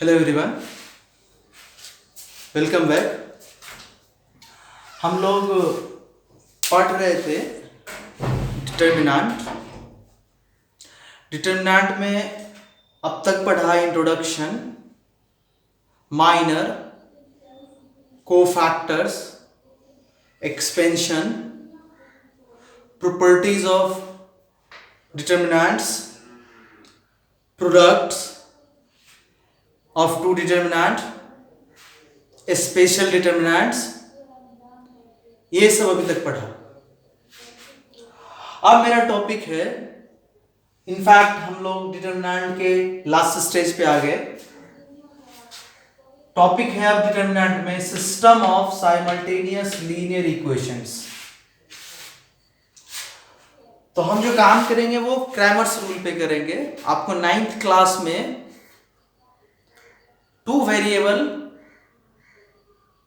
Hello everyone, welcome back. हम लोग पढ़ रहे थे डिटर्मिनेंट। डिटर्मिनेंट में अब तक पढ़ा introduction, minor, cofactors, expansion, properties of determinants, products of two determinant, special determinants, ये सब अभी तक पढ़ा। अब मेरा टॉपिक है, इनफैक्ट हम लोग डिटर्मिनेंट के लास्ट स्टेज पे आ गए। टॉपिक है अब डिटर्मिनेंट में system of simultaneous linear equations. तो हम जो काम करेंगे वो क्रैमर्स रूल पे करेंगे। आपको 9th क्लास में two variable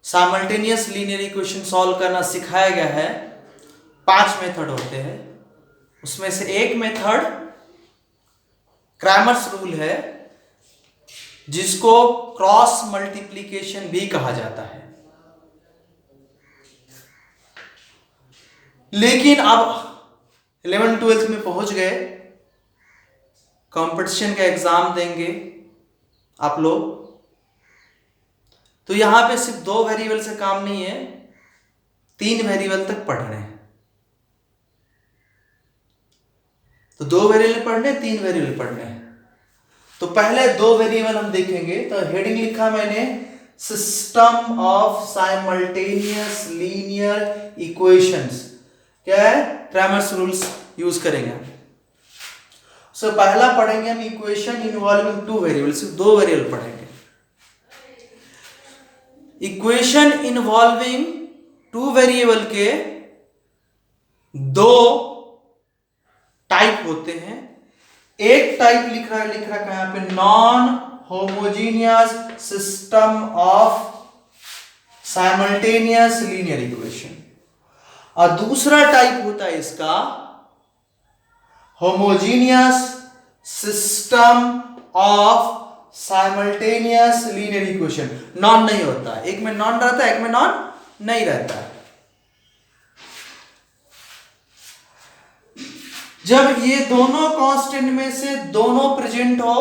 simultaneous linear equation solve करना सिखाया गया है। 5 मेथड होते हैं, उसमें से एक मेथड क्रैमर्स रूल है, जिसको क्रॉस मल्टीप्लिकेशन भी कहा जाता है। लेकिन अब 11th-12th में पहुंच गए, कंपटीशन का एग्जाम देंगे आप लोग, तो यहां पे सिर्फ 2 वेरिएबल से काम नहीं है, 3 वेरिएबल तक पढ़ने हैं। तो 2 वेरिएबल पढ़ने, 3 वेरिएबल पढ़ने हैं। तो पहले 2 वेरिएबल हम देखेंगे। तो हेडिंग लिखा मैंने system of simultaneous linear equations. क्या है? क्रैमर्स रूल्स यूज करेंगे। सो पहला पढ़ेंगे हम इक्वेशन इन्वॉल्विंग 2 वेरिएबल, सिर्फ 2 वेरिएबल पढ़ेंगे। इक्वेशन इन्वॉल्विंग 2 वेरिएबल के 2 टाइप होते हैं। एक टाइप लिख रहा है यहां पे non homogeneous system of simultaneous linear equation, और दूसरा टाइप होता है इसका homogeneous system of simultaneous linear equation. Non नहीं होता, एक में नॉन रहता है, एक में नॉन नहीं रहता है। जब ये दोनों कांस्टेंट में से दोनों प्रेजेंट हो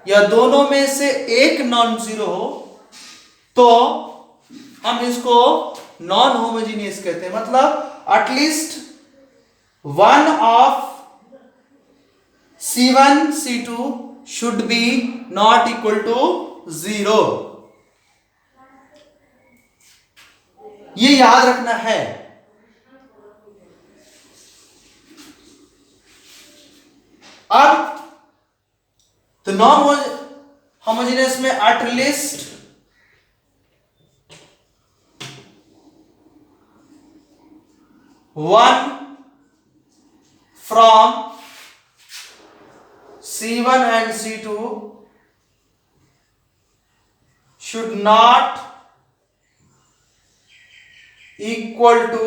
या दोनों में से एक नॉन जीरो हो, तो हम इसको नॉन होमोजीनियस कहते हैं। मतलब at least one of C1 C2 should be not equal to 0। ये याद रखना है। अब तो नॉन होमोजेनियस में at least one from C1 and C2 should not equal to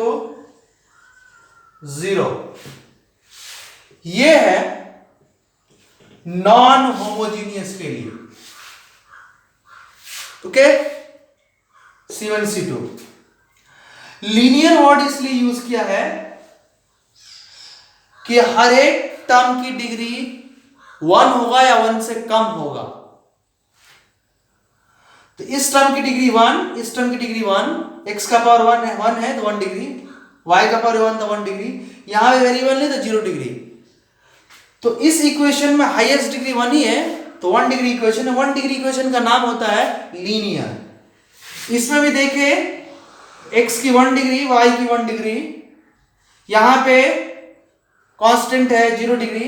0। ये है नॉन होमोजीनियस के लिए। Okay, C1 C2 linear word इसलिए यूज किया है कि हर एक टर्म की डिग्री 1 होगा या 1 से कम होगा। तो इस टर्म की डिग्री 1, इस टर्म की डिग्री 1, x का पावर 1 है तो 1 डिग्री, y का पावर 1 तो 1 डिग्री, यहां पे वेरिएबल नहीं तो 0 डिग्री। तो इस इक्वेशन में हाईएस्ट डिग्री 1 ही है, तो 1 डिग्री इक्वेशन है। 1 डिग्री इक्वेशन का नाम होता है लीनियर। इसमें भी देखिए x की 1 डिग्री, y की 1 डिग्री, यहां पे कांस्टेंट है 0 डिग्री,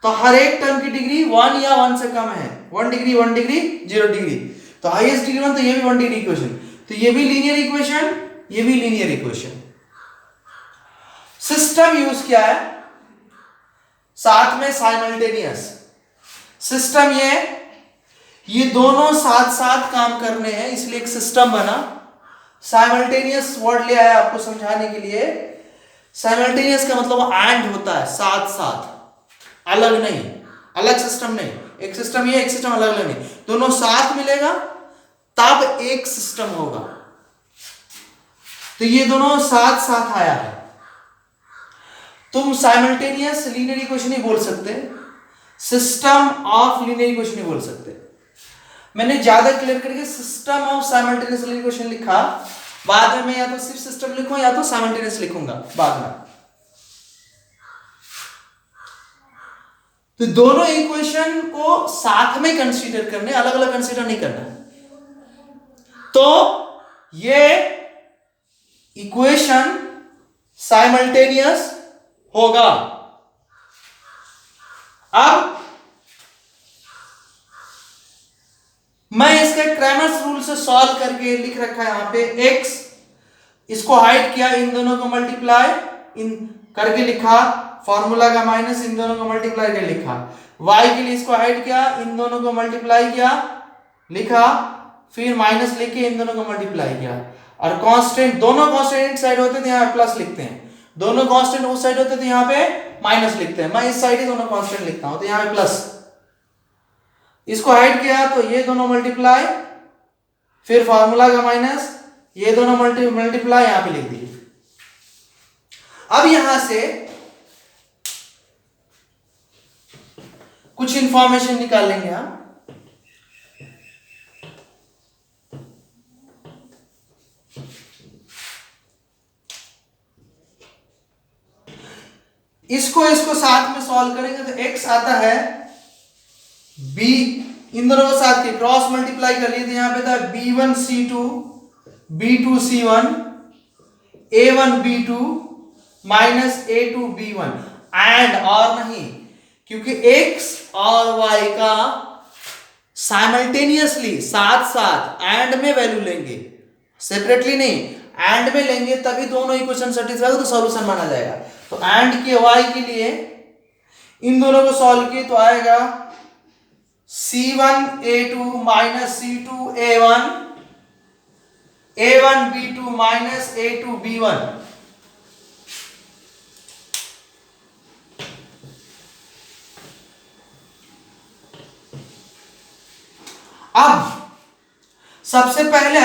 तो हर एक टर्म की डिग्री 1 या 1 से कम है। 1 डिग्री 1 डिग्री 0 डिग्री, तो हाईएस्ट डिग्री 1, तो ये भी 1 डिग्री इक्वेशन, तो ये भी लीनियर इक्वेशन, ये भी लीनियर इक्वेशन। सिस्टम यूज किया है साथ में साइमल्टेनियस सिस्टम। ये दोनों साथ साथ काम करने हैं, इसलिए एक सिस्टम बना। साइमल्टेनियस वर्ड लिया है आपको समझाने के लिए। साइमल्टेनियस का मतलब एंड होता है, साथ साथ, अलग नहीं, अलग सिस्टम नहीं, एक सिस्टम ये, एक सिस्टम अलग अलग नहीं, दोनों साथ मिलेगा तब एक सिस्टम होगा। तो ये दोनों साथ साथ आया है, तुम साइमल्टेनियस लीनियर इक्वेशन नहीं बोल सकते, सिस्टम ऑफ लीनियर इक्वेशन नहीं बोल सकते। मैंने ज्यादा क्लियर करके system of simultaneous linear equation लिखा, बाद में मैं या तो सिर्फ सिस्टम लिखूं या तो साइमल्टेनियस लिखूंगा बाद में। तो दोनों इक्वेशन को साथ में कंसीडर करने, अलग अलग कंसीडर नहीं करना। तो ये इक्वेशन साइमल्टेनियस होगा। अब मैं इसके क्रैमर्स रूल से सॉल्व करके लिख रखा है यहां पे x, इसको हाइड किया, इन दोनों को मल्टीप्लाई इन करके लिखा, फॉर्मूला का माइनस इन दोनों को मल्टीप्लाई करके लिखा, y के लिए इसको हाइड किया, इन दोनों को मल्टीप्लाई किया लिखा, फिर माइनस लेके इन दोनों को मल्टीप्लाई किया, और कांस्टेंट, दोनों कांस्टेंट साइड होते थे यहां प्लस लिखते हैं, दोनों कांस्टेंट उस साइड होते थे यहां पे माइनस लिखते हैं, मैं इस साइड ही दोनों कांस्टेंट लिखता हूं तो यहां पे प्लस, इसको हाइड किया तो ये दोनों मल्टीप्लाई, फिर फार्मूला का माइनस, ये दोनों मल्टीप्लाई यहां पे लिख दिए। अब यहां से कुछ इंफॉर्मेशन निकाल लेंगे हम। इसको साथ में सॉल्व करेंगे तो x आता है b, इन दोनों को साथ के क्रॉस मल्टीप्लाई कर लिए तो यहां पे था b1c2 b2c1 a1b2 minus a2b1, and और नहीं, क्योंकि x और y का साइमल्टेनियसली साथ साथ एंड में वैल्यू लेंगे, सेपरेटली नहीं, एंड में लेंगे तभी दोनों इक्वेशन सेटिस्फाई हो तो सॉल्यूशन माना जाएगा। तो एंड के y के लिए इन दोनों को सॉल्व किए तो आएगा c1a2 minus c2a1 a1b2 minus a2b1। अब सबसे पहले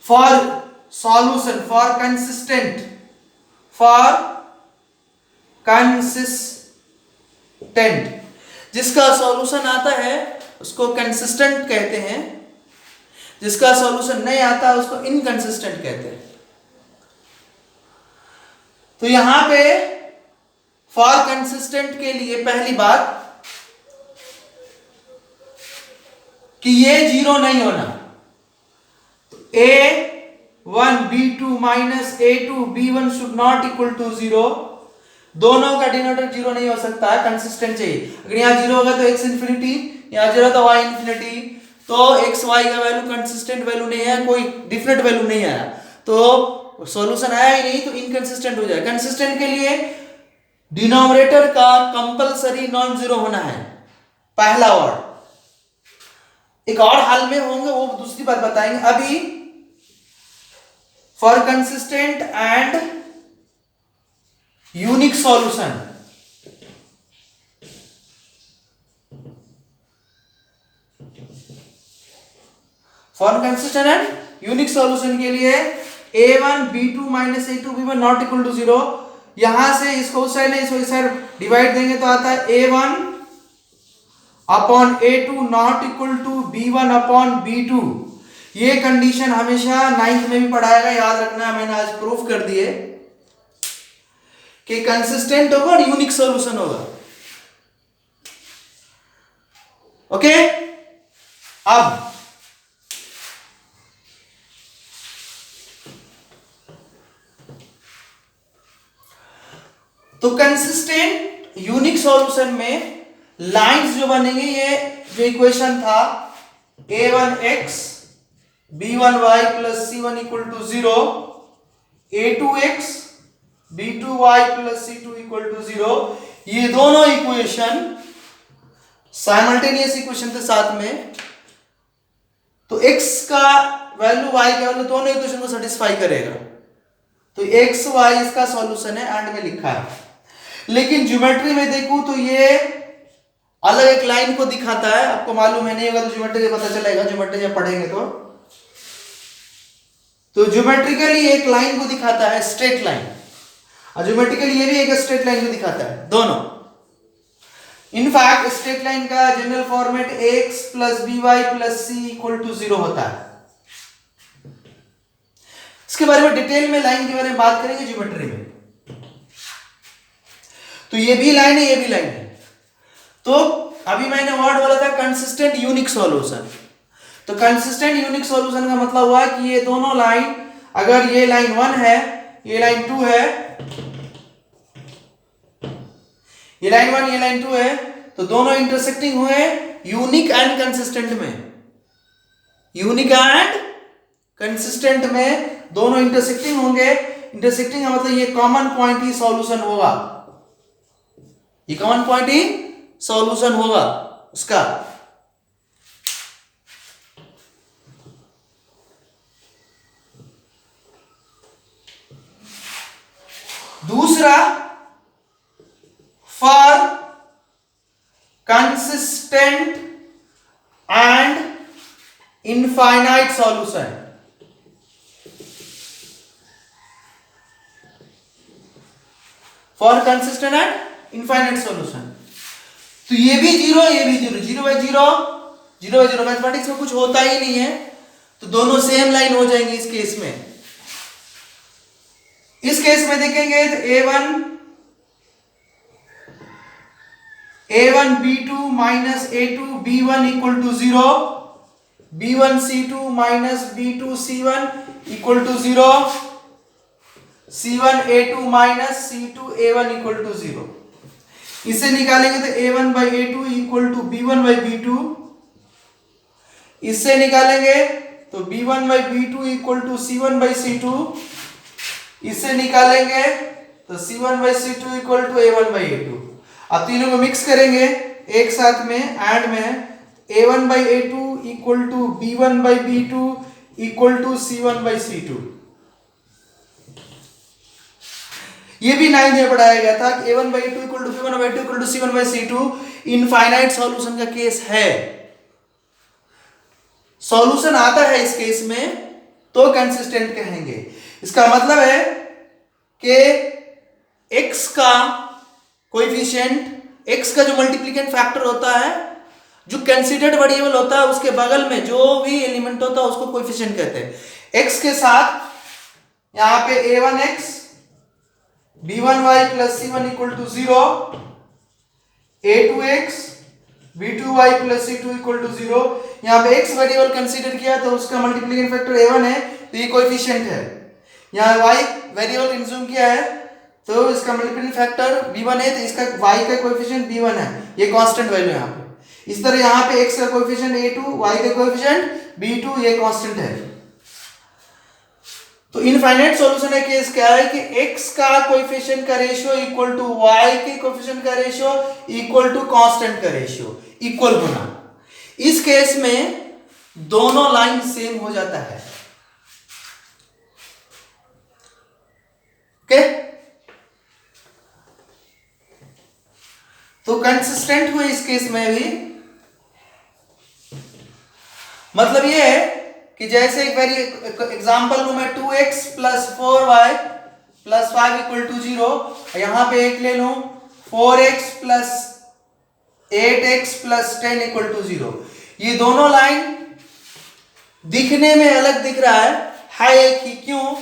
फॉर सॉल्यूशन, फॉर कंसिस्टेंट, जिसका सॉल्यूशन आता है उसको कंसिस्टेंट कहते हैं, जिसका सॉल्यूशन नहीं आता उसको इनकंसिस्टेंट कहते हैं। तो यहां पे फॉर कंसिस्टेंट के लिए पहली बात कि ये जीरो नहीं होना, तो a1b2 minus a2b1 should not equal to zero, दोनों का डिनोमिनेटर जीरो नहीं हो सकता है, कंसिस्टेंट चाहिए। अगर यहाँ जीरो होगा तो x इंफिनिटी, यहाँ जीरो तो y इंफिनिटी, तो x y का वैल्यू कंसिस्टेंट वैल्यू नहीं है, कोई डिफरेंट वैल्यू नहीं आया, तो सॉल्यूशन आया ही नहीं, तो इनकंसिस्टेंट हो जाए। कंसिस्टेंट के लिए डिनोमिनेटर का कंपलसरी नॉन जीरो होना है, पहला वर्ड। एक और हाल में होंगे वो दूसरी बात बताएंगे, अभी for consistent and unique solution, for consistent and unique solution के लिए a1b2 minus a2b1 not equal to zero, यहां से इसको उस साइड इसको इस साइड डिवाइड देंगे तो आता है a1 upon a2 not equal to b1 upon b2। ये कंडीशन हमेशा 9th में भी पढ़ाएगा, याद रखना है, मैंने आज प्रूफ कर दिए कि कंसिस्टेंट होगा और यूनिक सॉल्यूशन होगा। ओके, अब तो कंसिस्टेंट यूनिक सॉल्यूशन में लाइंस जो बनेंगे, ये जो इक्वेशन था a1x b1y plus c1 equal to zero, a2x b2y plus c2 equal to zero, ये दोनों इक्वेशन साइमल्टेनियस इक्वेशन के साथ में, तो x का वैल्यू y का वैल्यू दोनों इक्वेशन को सेटिस्फाई करेगा, तो x y इसका सॉल्यूशन है, एंड में लिखा है। लेकिन ज्योमेट्री में देखूं तो ये अलग एक लाइन को दिखाता है, आपको मालूम है नहीं होगा तो ज्योमेट्री पता चलेगा, ज्योमेट्री जब पढ़ेंगे तो ज्योमेट्रिकली एक लाइन को दिखाता है, स्ट्रेट लाइन, और ज्योमेट्रिकली ये भी एक स्ट्रेट लाइन को दिखाता है, दोनों। इनफैक्ट स्ट्रेट लाइन का general format X plus B Y plus C equal to 0 होता है। इसके बारे में डिटेल में लाइन के बारे में बात करेंगे ज्योमेट्री में। तो ये भी लाइन है, ये भी लाइन है। तो अभी मैंने वर्ड बोला था कंसिस्टेंट यूनिक सॉल्यूशन। तो कंसिस्टेंट यूनिक सॉल्यूशन का मतलब हुआ कि ये दोनों लाइन, अगर ये लाइन 1 है, ये लाइन 2 है, ये लाइन 1 ये लाइन 2 है, तो दोनों इंटरसेक्टिंग हुए यूनिक एंड कंसिस्टेंट में। यूनिक एंड कंसिस्टेंट में दोनों इंटरसेक्टिंग होंगे। इंटरसेक्टिंग का मतलब ये कॉमन पॉइंट ही सॉल्यूशन होगा, ये कॉमन पॉइंट ही सॉल्यूशन होगा उसका। दूसरा, for consistent and infinite solution. For consistent and infinite solution, तो ये भी 0, ये भी 0, 0 बाई 0, 0 बाई 0। मैथमेटिक्स में कुछ होता ही नहीं है, तो दोनों सेम लाइन हो जाएंगे इस केस में। इस केस में देखेंगे तो a1 b2 minus a2 b1 equal to 0, b1 c2 minus b2 c1 equal to 0, c1 a2 minus c2 a1 equal to 0। इसे निकालेंगे तो a1 by a2 equal to b1 by b2। इससे निकालेंगे तो b1 by b2 equal to c1 by c2। इससे निकालेंगे तो c1 by c2 equal to a1 by a2। अब तीनों को मिक्स करेंगे एक साथ में, एंड में, a1 by a2 equal to b1 by b2 equal to c1 by c2। ये भी 9th में पढ़ाया गया था कि a1 by a2 equal to b1 by b2 equal to c1 by c2 infinite solution का केस है। सॉल्यूशन आता है इस केस में तो कंसिस्टेंट कहेंगे। इसका मतलब है कि x का कोएफिशिएंट, x का जो मल्टीप्लिकेंट फैक्टर होता है, जो कंसीडर्ड वेरिएबल होता है, उसके बगल में जो भी एलिमेंट होता है उसको कोएफिशिएंट कहते हैं। x के साथ यहां पे a1x b1y plus c1 equal to 0, a2x b2y plus c2 equal to 0। यहाँ पे x वेरिएबल कंसीडर किया तो उसका मल्टीप्लिकेशन फैक्टर a1 है, तो ये कोएफिशिएंट है। यहाँ y वेरिएबल कंज्यूम किया है तो इसका मल्टीप्लिकेशन फैक्टर b1 है, तो इसका y का कोएफिशिएंट b1 है, ये कांस्टेंट वैल्यू है यहाँ पे। इस तरह यहाँ पे x का कोएफिशिएंट a2, y का कोएफिशिएंट b2, ये कांस्टेंट है। तो इनफाइनाइट सॉल्यूशन है केस क्या है कि x का कोएफिशिएंट का रेशियो इक्वल टू y के कोएफिशिएंट का रेशियो इक्वल टू कांस्टेंट का रेशियो इक्वल होना। इस केस में दोनों लाइन सेम हो जाता है। ओके, तो कंसिस्टेंट हुए इस केस में भी। मतलब ये है कि जैसे एक वेरी एग्जांपल लूं मैं 2x plus 4y plus 5 equal to 0, यहां पे एक ले लूं 4x plus 8x plus 10 equal to 0। ये दोनों लाइन दिखने में अलग दिख रहा है एक ही। क्यों?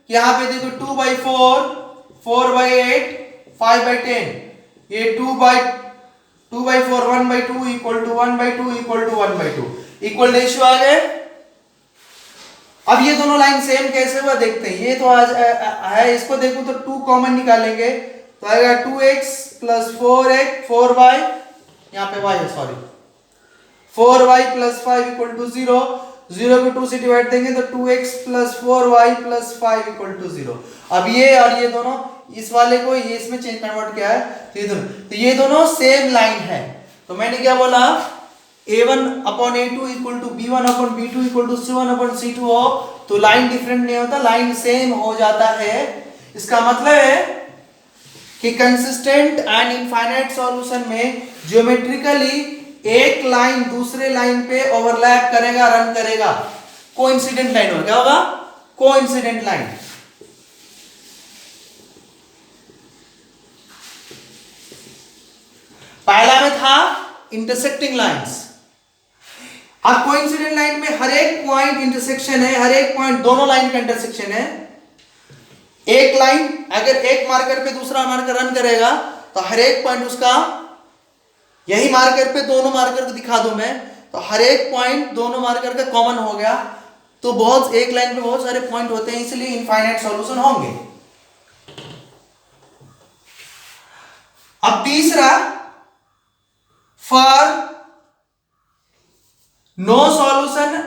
यहां पे देखो 2 बाई 4, 4 बाई 8, 5 बाई 10, ये 2 by 4, 1 by 2 equal to 1 by 2 equal to 1 by 2 equal ratio आ गए। अब ये दोनों लाइन सेम कैसे हुआ देखते हैं। ये तो आज है, इसको देखो तो 2 कॉमन निकालेंगे तो आएगा 2x प्लस 4y, यहाँ पे y है sorry, 4y plus 5 equal to 0, 0 को 2 से डिवाइड देंगे तो 2x plus 4y plus 5 equal to 0। अब ये और ये दोनों, इस वाले को ये इसमें चेंज कन्वर्ट किया है तो ये दोनों सेम लाइन है। तो मैंने क्या बोला, a1 upon a2 equal to b1 upon b2 equal to c1 upon c2 हो तो लाइन डिफरेंट नहीं होता, लाइन सेम हो जाता है। इसका मतलब है कि कंसिस्टेंट एंड इनफाइनाइट सॉल्यूशन में ज्योमेट्रिकली एक लाइन दूसरे लाइन पे ओवरलैप करेगा, रन करेगा, कोइंसिडेंट लाइन होगा। क्या होगा? Coincident line. पहला में था इंटरसेक्टिंग लाइंस। अब कोइंसिडेंट लाइन में हर एक पॉइंट इंटरसेक्शन है, हर एक पॉइंट दोनों लाइन का इंटरसेक्शन है। एक लाइन अगर एक मार्कर पे दूसरा मार्कर रन करेगा तो हर एक पॉइंट उसका, यही मार्कर पे दोनों मार्कर को दिखा दूं मैं, तो हर एक पॉइंट दोनों मार्कर का कॉमन हो गया। तो बहुत एक लाइन पे बहुत सारे पॉइंट होते हैं, इसलिए इनफाइनाइट सॉल्यूशन होंगे। अब तीसरा, for no solution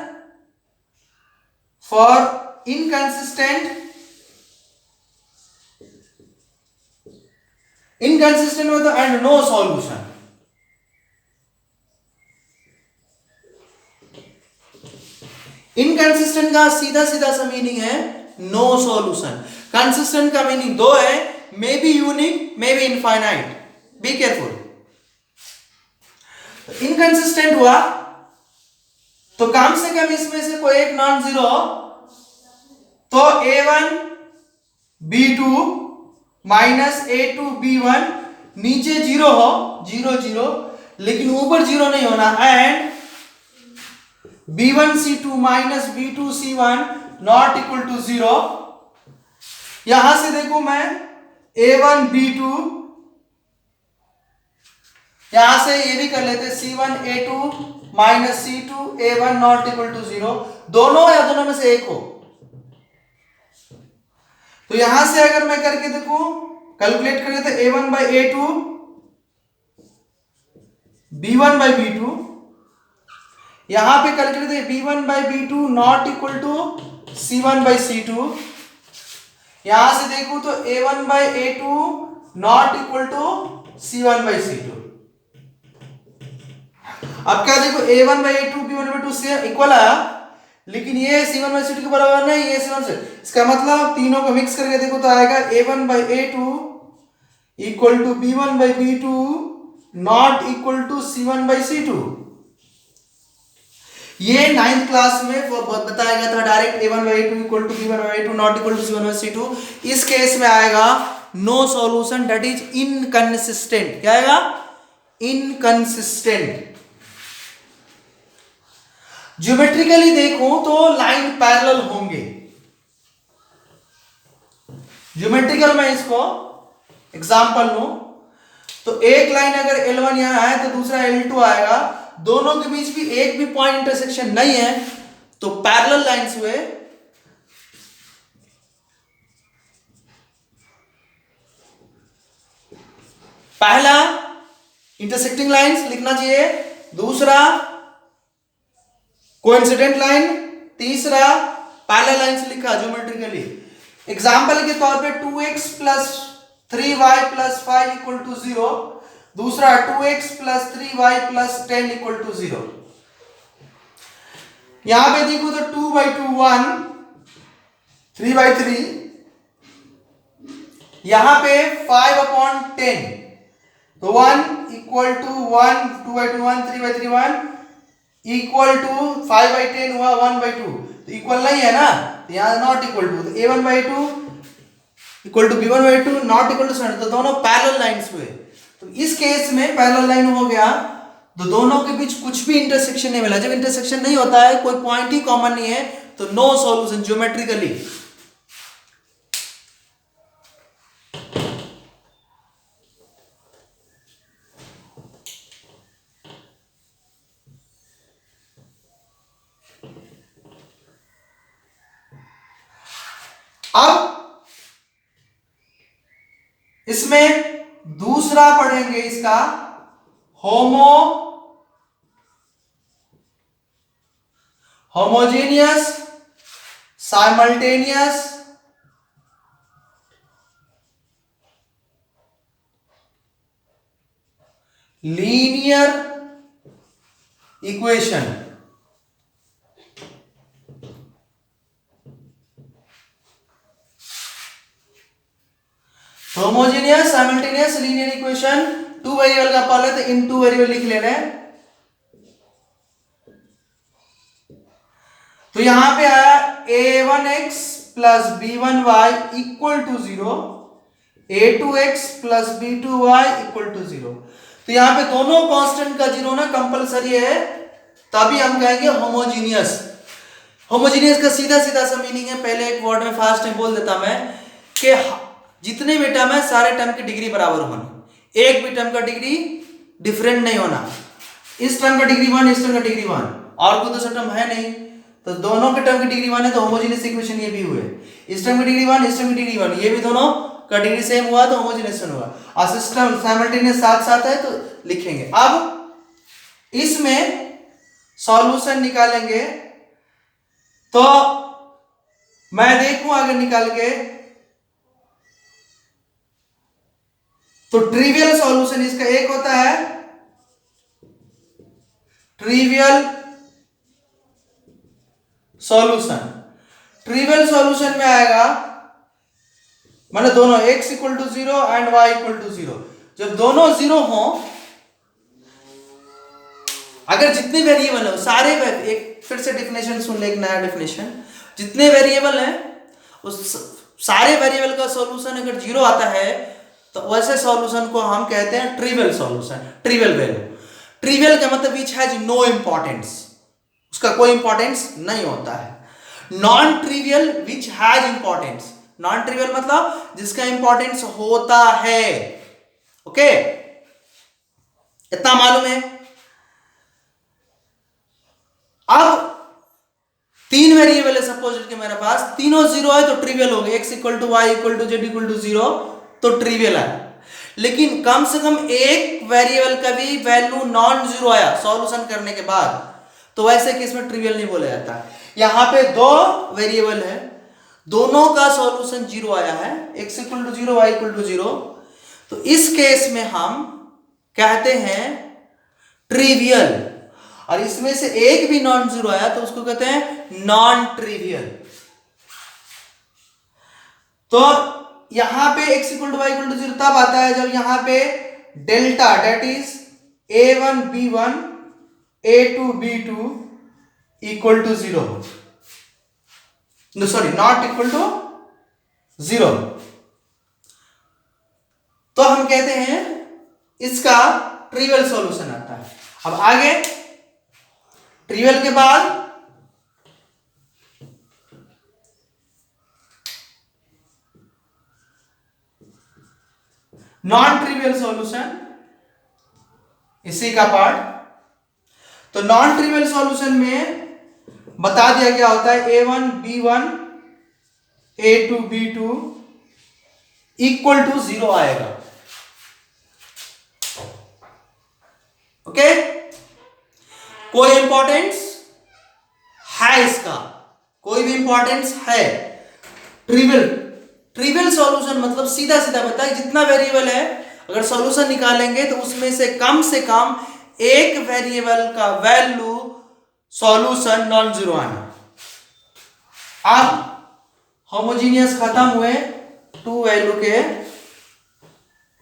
for inconsistent मतलब एंड नो सॉल्यूशन। इनकंसिस्टेंट का सीधा सीधा सा मीनिंग है नो सॉल्यूशन। कंसिस्टेंट का मीनिंग दो है, may be unique, may be infinite. Be careful. Inconsistent हुआ तो कम से कम इसमें से कोई एक नॉन जीरो हो, तो a1 b2 minus a2 b1 नीचे जीरो हो, जीरो जीरो, लेकिन ऊपर जीरो नहीं होना। And b1 c2 minus b2 c1 not equal to zero. यहां से देखो मैं a1 b2, यहां से ये भी कर लेते c1 a2 minus c2 a1 not equal to zero. दोनों या दोनों में से एक हो। तो यहां से अगर मैं करके देखो, कैलकुलेट कर लेते a1 by a2 b1 by b2, यहां पे calculate b1 by b2 not equal to c1 by c2। यहां से देखो तो a1 by a2 not equal to c1 by c2। अब क्या देखो a1 by a2 b1 by 2 से इक्वल आया, लेकिन ये c1 बाई c2 के बराबर नहीं, ये c1 से। इसका मतलब तीनों को मिक्स करके देखो तो आएगा a1 by a2 equal to b1 by b2 not equal to c1 by c2। ये 9th क्लास में बताया गया था direct a1 by a2 equal to b1 by a2 not equal to c1 by c2। इस case में आएगा no solution, that is inconsistent. क्या आएगा? इनकंसिस्टेंट। ज्योमेट्रिकली देखो तो लाइन पैरेलल होंगे। ज्योमेट्रिकल में इसको एग्जांपल लूं तो एक लाइन अगर L1 यहां है तो दूसरा L2 आएगा, दोनों के बीच भी एक भी पॉइंट इंटरसेक्शन नहीं है, तो पैरेलल लाइंस हुए। पहला इंटरसेक्टिंग लाइंस लिखना चाहिए, दूसरा कोइंसिडेंट लाइन, तीसरा पैरेलल लाइंस लिखा ज्योमेट्रिकली। एग्जांपल के तौर पे 2x plus 3y plus 5 equal to 0, दूसरा 2x plus 3y plus 10 equal to 0। यहां पे देखो तो 2 बाई 2 1, 3 बाई 3, यहां पे 5 अपॉन 10, तो 1 equal to 1, 2 by 2 1, 3 by 3 1 equal to 5 by 10 हुआ 1 बाई 2, तो इक्वल नहीं है ना, तो यहां नॉट इक्वल टू, तो a1 by 2 equal to b1 by 2 not equal to 7, तो दोनों पैरेलल लाइंस हुए। तो इस केस में पैरेलल लाइन हो गया तो दोनों के बीच कुछ भी इंटरसेक्शन नहीं मिला। जब इंटरसेक्शन नहीं होता है, कोई पॉइंट ही कॉमन नहीं है, तो नो सॉल्यूशन ज्योमेट्रिकली। अब इसमें दूसरा पढ़ेंगे इसका homogeneous simultaneous linear equation. Homogeneous simultaneous linear equation, two variable का पहले तो इन टू वेरिएबल लिख ले रहे हैं। तो यहां पे आया a1x plus b1y equal to 0, a2x plus b2y equal to 0। तो यहां पे दोनों कांस्टेंट का 0 ना कंपलसरी है, तभी हम कहेंगे होमोजीनियस। होमोजीनियस का सीधा सीधा सा मीनिंग है, पहले एक वर्ड में फास्ट में बोल देता मैं कि जितने भी टर्म है सारे टर्म की डिग्री बराबर होनी, एक भी टर्म का डिग्री डिफरेंट नहीं होना। इस टर्म का डिग्री 1, इस टर्म का डिग्री 1, और कोई दूसरा टर्म है नहीं, तो दोनों के टर्म की डिग्री 1 है तो होमोजेनियस इक्वेशन ये भी हुए। इस टर्म की डिग्री 1, इस टर्म की डिग्री 1, ये भी दोनों का डिग्री सेम हुआ तो होमोजेनियस हुआ। और सिस्टम साइमल्टेनियस साथ साथ है तो लिखेंगे। अब इसमें सॉल्यूशन निकालेंगे तो मैं देखूं आगे निकाल के, तो ट्रिवियल सॉल्यूशन इसका एक होता है ट्रिवियल सॉल्यूशन। ट्रिवियल सॉल्यूशन में आएगा माने दोनों x equal to 0 and y equal to 0। जब दोनों 0 हो, अगर जितने वेरिएबल है सारे, एक फिर से डेफिनेशन सुन ले, एक नया डेफिनेशन, जितने वेरिएबल है उस सारे वेरिएबल का सॉल्यूशन अगर 0 आता है तो वैसे सॉल्यूशन को हम कहते हैं trivial solution, trivial value. Trivial का मतलब विच हैज नो इंपॉर्टेंस, उसका कोई इंपॉर्टेंस नहीं होता है। Non trivial which has importance, non trivial मतलब जिसका इंपॉर्टेंस होता है। ओके, इतना मालूम है। अब तीन वेरिएबल है सपोज कि मेरे पास, तीनों 0 है तो ट्रिवियल हो गए, x equal to y equal to z equal to 0 तो ट्रिवियल है। लेकिन कम से कम एक वेरिएबल का भी वैल्यू नॉन 0 आया सॉल्यूशन करने के बाद, तो वैसे केस में ट्रिवियल नहीं बोला जाता। यहां पे दो वेरिएबल है, दोनों का सॉल्यूशन 0 आया है, x equal to 0 y equal to 0, तो इस केस में हम कहते हैं ट्रिवियल। और इसमें से एक भी नॉन 0 आया तो उसको कहते हैं नॉन ट्रिवियल। तो यहां पे x equal to y equal to 0 तब आता है जब यहां पे delta det is a1 b1 a2 b2 equal to 0, sorry not equal to 0, तो हम कहते हैं इसका ट्रिवियल सॉल्यूशन आता है। अब आगे ट्रिवियल के बाद नॉन ट्रिवियल सॉल्यूशन, इसी का पार्ट। तो नॉन ट्रिवियल सॉल्यूशन में बता दिया क्या होता है, a1 b1 a2 b2 equal to 0 आएगा। ओके, कोई इंपॉर्टेंस है इसका, कोई भी इंपॉर्टेंस है। ट्रिवियल, ट्रिवियल सॉल्यूशन मतलब सीधा सीधा बताए जितना वेरिएबल है अगर सॉल्यूशन निकालेंगे तो उसमें से कम एक वेरिएबल का वैल्यू सॉल्यूशन नॉन 0 आना। अब होमोजीनियस खत्म हुए टू वैल्यू के